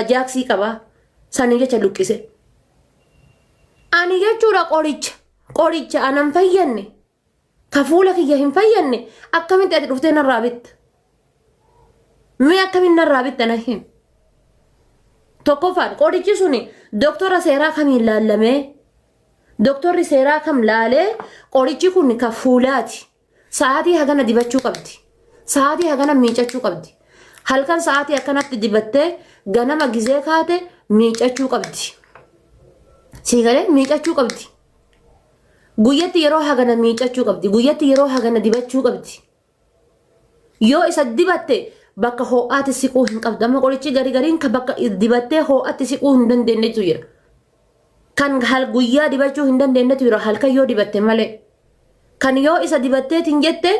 Ajaksii qaba. Sani jecha luqqise. Ani jechuudha qoricha anan fayyanne. Ka fuula kiyya hin fayyanne akkamitti ati dhuftee narraa bitta? Mee akkamitti narraa bitta na him? Tokkoffaan qorichi suni doktora seeraa kamiin laallamee doktorri seeraa kam laalee qorichi kun ka fuulaati. Sa'aatii hagana dibachuu qabdi. Sa'aatii hagana miicachuu qabdi. Halkan sa'aatii akkanatti dibattee ganama gizee kaate miicachuu qabdi. Siigalee miicachuu qabdi. Guyyatti yeroo hagana miicachuu qabdi. Guyyatti yeroo hagana dibachuu qabdi. Yoo isa dibatte bakka ho'aatti siquu hin qabdu. Amma qorichi gariin ka bakka dibattee ho'aatti siquu hin dandeenyetu jira. Kan guyyaa dibachuu hin dandeenyetu jira halkan yoo dibatte malee. Kan yoo isa dibatteetiin jette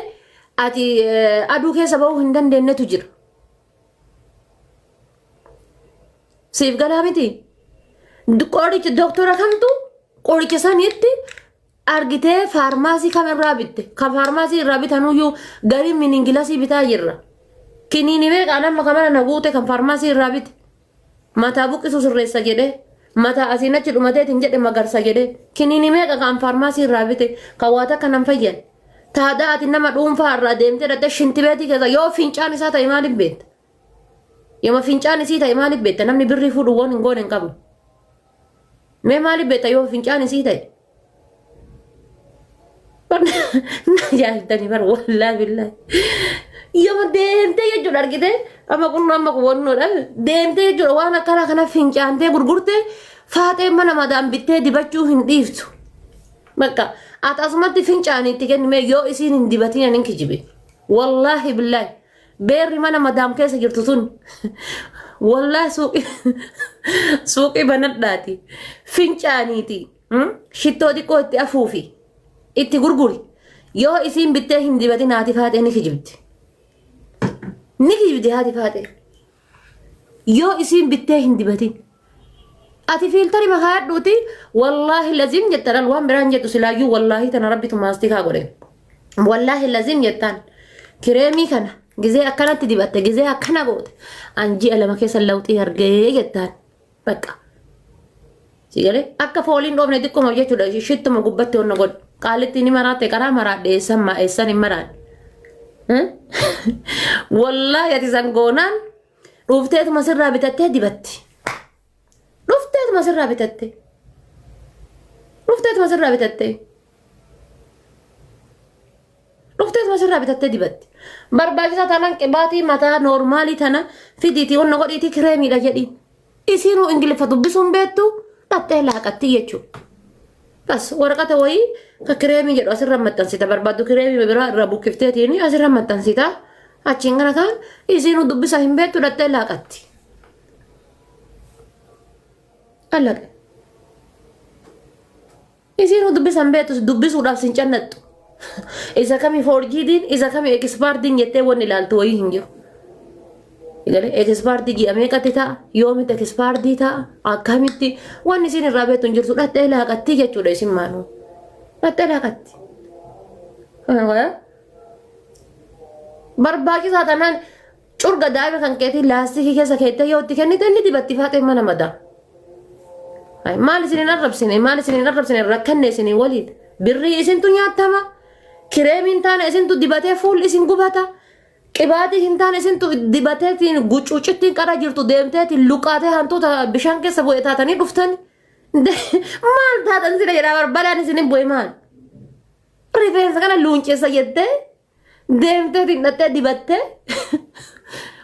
ati aduu keessa ba'uu hin dandeenyetu jira. Siif galaa miti. Qorichi doktora kamtu qoricha saniitti argitee faarmaasii kamirraa bitte? Kan faarmaasii irraa bitanuyyuu gariin miningilasii bitaa jirra. Kiniini beekaa nama kamana na guute kan faarmaasii irraa bite. Mataa buqqisu sirreessa jedhee mataa asiin achi dhumateetiin jedhe magarsa jedhee kiniini meeqa kan faarmaasii irraa bite kan waa takka nan fayyan. Taadaa ati nama dhuunfaa irraa deemtee dhattee shintibeetii keessa yoo fincaan isaa ta'e maaliif beekta? Yooma fincaan isii ta'e maaliif beekta? Namni birrii fuudhu waan hin goone hin qabu. Mee maaliif beekta yoo fincaan isii ta'e? Jaallatanii bara wallaahi billaahi. Yooma deemtee jechuudha argitee amma kun wannoodha deemtee jechuudha waan akkana kana fincaantee gurgurtee faaxee mana madaan bittee dibachuu hin dhiiftu. Bakka ati asumatti fincaaniitti kennime yoo isiin hin dibatin anin kijibe. Wallaahi billaahi beerri mana madaam keessa jirtu sun wallaahi suuqii banadhaati fincaaniiti shittoo xiqqoo itti afuufi itti gurguri yoo isiin bittee hin dibatin haati faaxee ni kijibdi. Ni kijibdi haati faaxee yoo isiin bittee hin dibatin. Ati filtari makaadhuuti wallaahi lazim jettan waan biraan jettu silaayyuu wallaahi tana rabbitu maastikaa godhe. Wallaahi lazim jettan kireemii kana gizee akkanatti dibatte gizee akkana goote anji alama keessa lawxii argee jettan bakka. Sigalee akka fooliin dhoofne xiqqooma jechuudha shittuma gubbatti onna godhe qaalitti ni maraate karaa maraadhe eessan hin maraadhe. Wallaahi ati sangoonaan dhuufteetuma sirraa bitattee dibatti. Dhufteetuma sirraa bitattee dibatti. Barbaachisaa taanaan qibaatii mataa noormaalii tana fidiitii wanna godhiitii kireemiidha jedhiin. Isiinuu ingiliffa dubbisuun beektu dhattee laaqatti jechuudha. Bas waraqata wayii ka kireemii jedhu asirra maxxansita barbaaddu kireemii biraa irraa buqqifteetiin asirra maxxansita. Achiin kana kaan isiinuu dubbisa hin beektu dhattee laaqatti. Allaqe. Isiinuu dubbisan beektus dubbisuudhaaf sin cannattu. Isa kami forjiitiin isa kami ekspaartiin jettee wanni ilaaltu wayii hin jiru. Ekspaartii ji'a meeqatti ta'a? Yoomitti ekspaartii ta'a? Akkamitti wanni isin irraa beektu hin jirtu dhattee laaqatti jechuudha isin maanuu. Dhattee laaqatti. Barbaachisaa tanaan curga daa'ima kan keetii laastikii keessa keettee yoo itti kennite inni dibatti faaxee mana madaa. Maal isinin arrabsine rakkanne isinii waliin birrii isintu nyaatama kireemiin taane isintu dibatee fuul isin gubata qibaatii hin taane isintu dibateetiin gucuucittiin qara jirtu deemteetiin luqaatee hantuuta bishaan keessa bu'ee taatanii dhuftan maal taatan sila jedhaa barbaadaan isinin bu'e maal rifeensa kana luunceessa jettee deemteetiin dhattee dibattee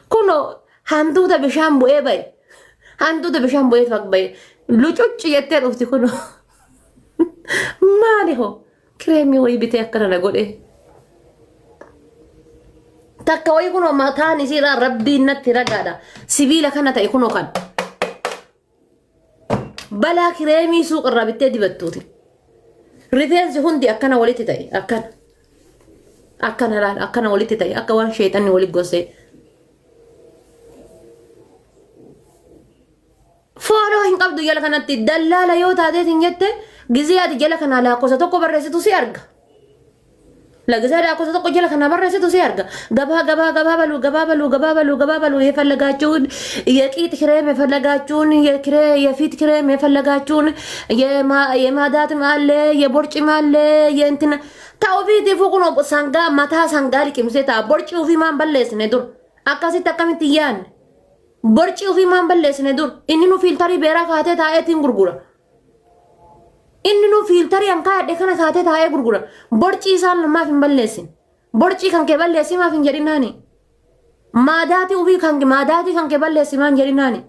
kunoo hantuuta bishaan bu'ee ba'e hantuuta bishaan bu'ee ba'e. Lucucci jettee dhufti kun maali hoo kireemii wayii bitee akkana na godhe takka wayii kun mataan isiirraa rabbiin natti ragaadha sibiila kana ta'e kun kan balaa kireemii suuqirraa bittee dibattuuti rifeensi hundi akkana walitti ta'e akkana walitti ta'e akka waan sheexanni walitti gossee. Fooloo hin qabdu jala kanatti dallaala yoo taateetiin jette gizee ati jala kanaa lakkoofsa tokko barreessitu si arga. لقزادا أكو تتوقع جل خنا برا ستو سيارجا جبا بلو يفلقاتون يكيت كريم يفلقاتون يفيت كريم يفلقاتون ما دات مالي يبورج مالي ينتنا تاو في تفوقنا بسانجا متى سانجالي كمسيتا بورج وفي ما بلس ندور أكاسي تكمل تيان بورج وفي ما بلس ندور إنه فلتري بيرا كاتة تايتين غرغرة inni nu filtari an kaadhe kana kaate taa'ee gurgura borci isaan namaaf hin balleessin borci kan kee balleessi maaf hin jedhinaani maadaati ufii kan kee balleessi maan jedhinaani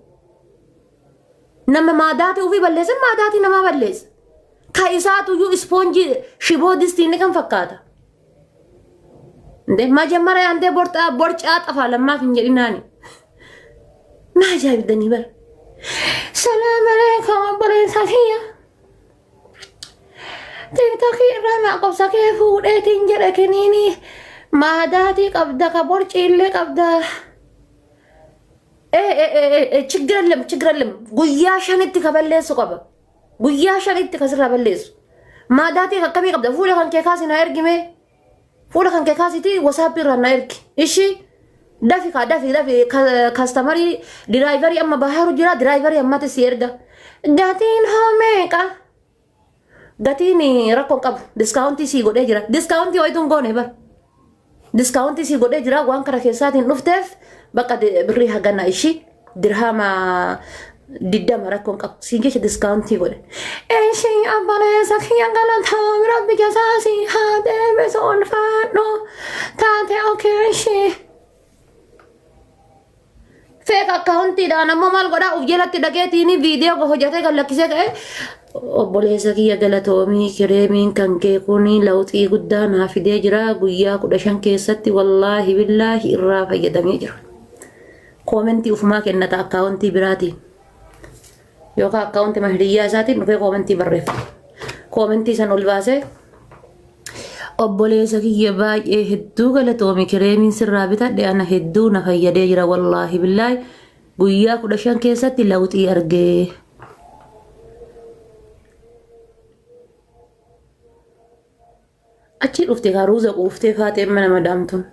nama maadaati ufii balleessin maadaati namaa balleessa ka isaatuyyuu ispoonjii shiboo distiinni kan fakkaata majammara yaantee borcaa xafaa lammaaf hin jedhinaani na ajaa'ibdanii bara salaam alaikum obboleessa kiyya TikTokii irraa maqobsa kee fuudheetiin jedhe kiniini maadaatii qabda ka borciillee qabda ችግረለም guyyaa shanitti ka balleessu qaba guyyaa shanitti kasirraa balleessu maadaatii akkamii qabda fuula kan kee kaasi na ergime fuula kan kee kaasiti WhatsApp irraa na ergi ishi dafi kastamarii diraayivarii amma baharu jira diraayivarii ammatti si erga gatiin hoomeeqa gatiin rakkoon qabu diskaawuntii sii godhee jira diskaawuntii wayituun goone bar diskaawuntii sii godhee jira waan kara keessaatiin dhufteef bakka birrii hagana ishi dirhama diddama rakkoon qabu sii jecha diskaawuntii godhe ishi abboleessa kiyya galataa rabbi jasaasii haa deebisuun faadhu taate okee ishi feek akkaawuntiidhaan ammoo maal godhaa uf jalatti dhageetiini viidiyoo hojjatee kan lakkisee ka'e obboleessa kiyya galatoomii kireemiin kan kee kuni lawxii guddaa naa fidee jira guyyaa 15 keessatti wallaahi billaahi irraa fayyadamee jira koomentii ufumaa kennata akkaawuntii biraatiin yookaan akkaawuntii mahdiyyaa isaatiin dhufee koomentii barreeffama koomentii san ol baasee obboleessa kiyya baay'ee hedduu galatoomii kireemiin sirraa bitadhe ana hedduu na fayyadee jira wallaahi billaahi guyyaa 15 keessatti lawxii argee achi dhufte karuuza quuftee faatee mana madaamtuun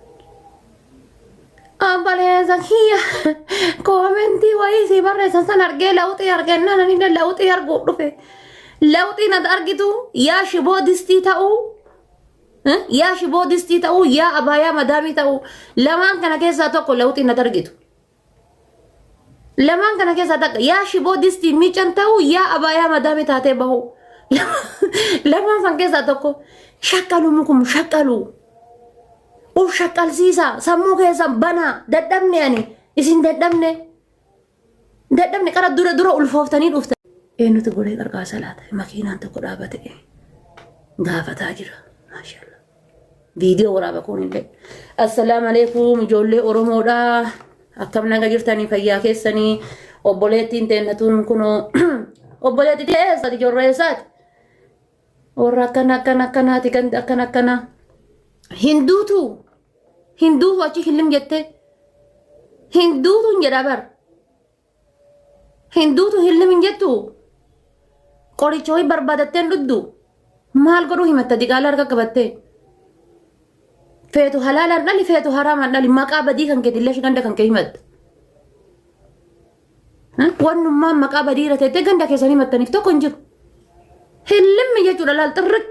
obboleessa kiyya koomentii wayii si barreessan san argee lawxii argennaan ani lawxii arguu dhufe lawxiin ati argitu yaa shiboo distii ta'uu yaa abaayaa madaamii ta'uu lamaan kana keessaa tokko lawxiin ati argitu lamaan kana keessaa takka yaa shiboo distii miican ta'uu yaa abaayaa madaamii taatee bahu lamaan san keessaa tokko shakkalu mukum shakkalu uf shakkalsiisa sammuu keessan banaa dadhabne ani isin dadhabne qara dura ulfooftanii dhuftan eenyutu godhee qarqaasa laata makiinaan tokko dhaabate gaafataa jira maashaallah viidiyoo waraaba kun illee assalaamu alaykum ijoollee oromoodha akkam naga jirtanii fayyaa keessanii obboleettiin teennatuun kunoo obboleetti teessati jorreessaati warra akkanaati kan akkana hinduutu achi hillim jette hinduutu jedha bar hinduutu hillim hin jettu qoricha ho'i barbaadattee dhuddu maal godhuu himatta diqaala harka qabattee feetu halaalaan dhali feetu haraamaan dhali maqaa badii kan kee dillee ganda kan kee himatta wannummaan maqaa badii irra teettee ganda keessan himattaniif tokko hin jiru hillimmi jechuudha laal xirriq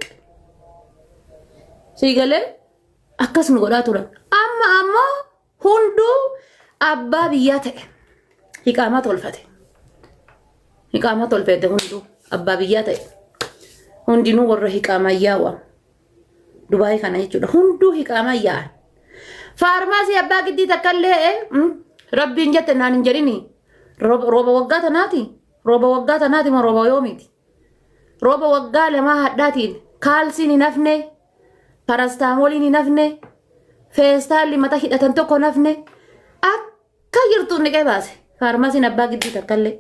siigalee akkas nu godhaa turan amma ammoo hunduu abbaa biyyaa ta'e hiqaamaa tolfate hunduu abbaa biyyaa ta'e hundinuu warra hiqaamaa yaa'u Dubai kana jechuudha hunduu hiqaamaa yaa'an faarmaasii abbaa giddii takkallee rabbiin jette naan hin jedhini rooba waggaa tanaati ma rooba yoomiiti rooba waggaa lamaa hadhaatiin kaalsiin hin hafne parastaamoliin hin hafne feestaalli mata hidhatan tokko hin hafne akka jirtuun dhiqee baase faarmaasiin abbaa giddii takkallee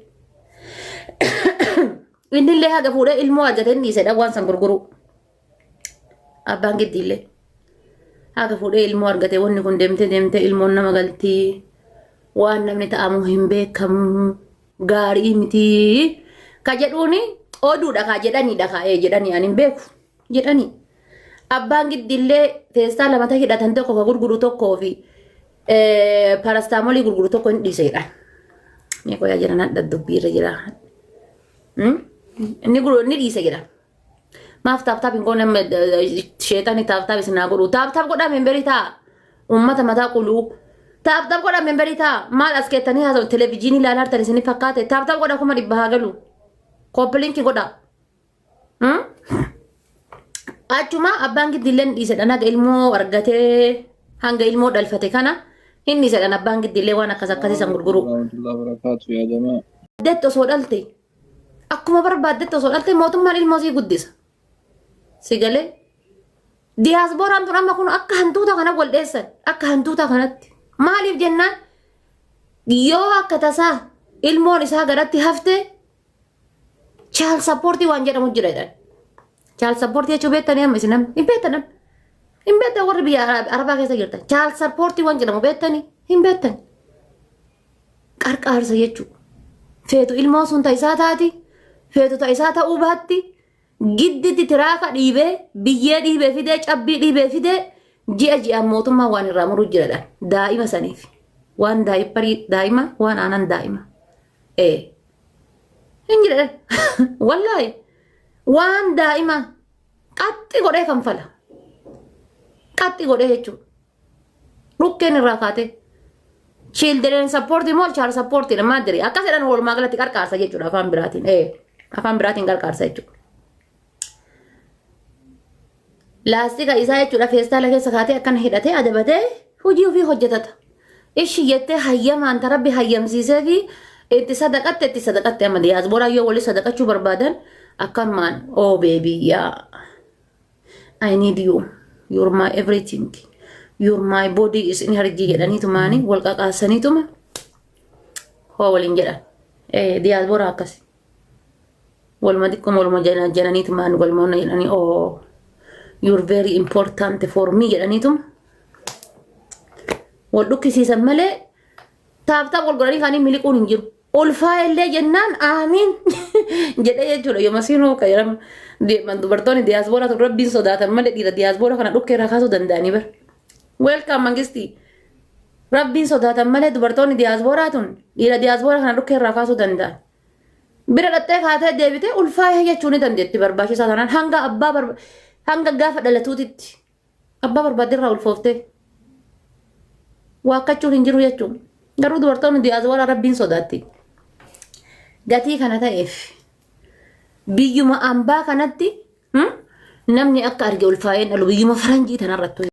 innillee haga fuudhee ilmoo argatee dhiisedha waan san gurguru abbaan giddiillee haga fuudhee ilmoo argate wanni kun deemte ilmoon nama galtii waan namni ta'amu hin beekamu gaarii miti ka jedhuuni oduudha ka jedhanii ani hin beeku jedhanii abbaan giddillee teessaa lamata hidhatan tokko ka gurguru tokkoo fi parastaamolii gurguru tokko hin dhiisedha. Mee qoyaa jira nadha dubbiirra jira. Inni dhiise jira. Maaf taaptaap hin goone sheexani taaptaap isinaa godhu. Taaptaap godhaa memberii ta'a. Uummata mataa quluu. Taaptaap godhaa memberii ta'a. Maal as keettanii haasa'u televezyiinii ilaalaa hartan isinii fakkaate. Taaptaap godhaa kuma dhibba haa galu. Koppiliinki godhaa. Achuma abbaan giddilleen dhiisedhan haga ilmoo argatee hanga ilmoo dhalfate kana hin dhiisedhan abbaan giddillee waan akkas akkasiisan gurguru. Baaddetti osoo dhalte akkuma barbaaddetti osoo dhalte mootummaan ilmoo sii guddisa. Si galee diyaasbooraan tun amma kun akka hantuuta kana wal dheessan akka hantuuta kanatti maaliif jennaan yoo akka tasaa ilmoon isaa garatti hafte chaal sappoortii waan jedhamu jira jedhan. Child support jechuun beektanii amma isin hin beektan hin beektan warri biyya arabaa keessa jirtan child support waan jedhamu beektanii hin beektan qarqaarsa jechuudha feetu ilmoo sun ta'isaa taati feetu ta'isaa ta'uu baatti gidditti tiraaka dhiibee biyyee dhiibee fidee cabbii dhiibee fidee ji'a mootummaa waan irraa muruu jiradhaan daa'ima saniif waan daa'ima waan aanan daa'ima hin jedhan wallaahi. Waan daa'ima qaxxi godhee kanfala. Qaxxi godhee jechuudha. Dhukkeen irraa kaatee. Children support moo child support namaa diri. Akkas jedhan walumaa galatti qarqaarsa jechuudha afaan biraatiin. Afaan biraatiin qarqaarsa jechuudha. Laastika isaa jechuudha feestaala keessa kaatee akkana hidhatee adabatee hojii ofii hojjetata. Ishi jettee hayyamaan tarabbi hayyamsiisee fi itti sadaqatte amma diyaasbooraa yoo walii sadaqachuu barbaadan akanumaan oh baby yeah I need you you're my everything you're my body is in harji jedhaniitu maani wal qaqaasaniituma hoo waliin jedhan diyaasbooraa akkasi waluma xiqqoo waluma jedhaniitu maani waluma jedhanii oh you're very important for me jedhaniituma wal dhukkisiisan malee taaptaap wal godhanii kaanii miliquun hin jiru. Ulfaa illee jennaan aamiin jedhee jechuudha yoo masiinoo qayyaramu deeman dubartoonni diyaasbooraa tun rabbiin sodaatan malee dhiira diyaasbooraa kana dhukkee irraa kaasuu danda'anii bar. Welcome mangistii rabbiin sodaatan malee dubartoonni diyaasbooraa tun dhiira diyaasbooraa kana dhukkee irraa kaasuu danda'an. Bira dhattee kaatee deebitee ulfaa jechuun ni dandeetti barbaachisaa taanaan hanga gaafa dhalatuutitti abbaa barbaaddirraa ulfooftee waakkachuun hin jiru jechuun garuu dubartoonni diyaasbooraa rabbiin sodaatti. Gatii kana ta'eef biyyuma ambaa kanatti namni akka arge ulfaa'een dhalu biyyuma faranjii tanarrattu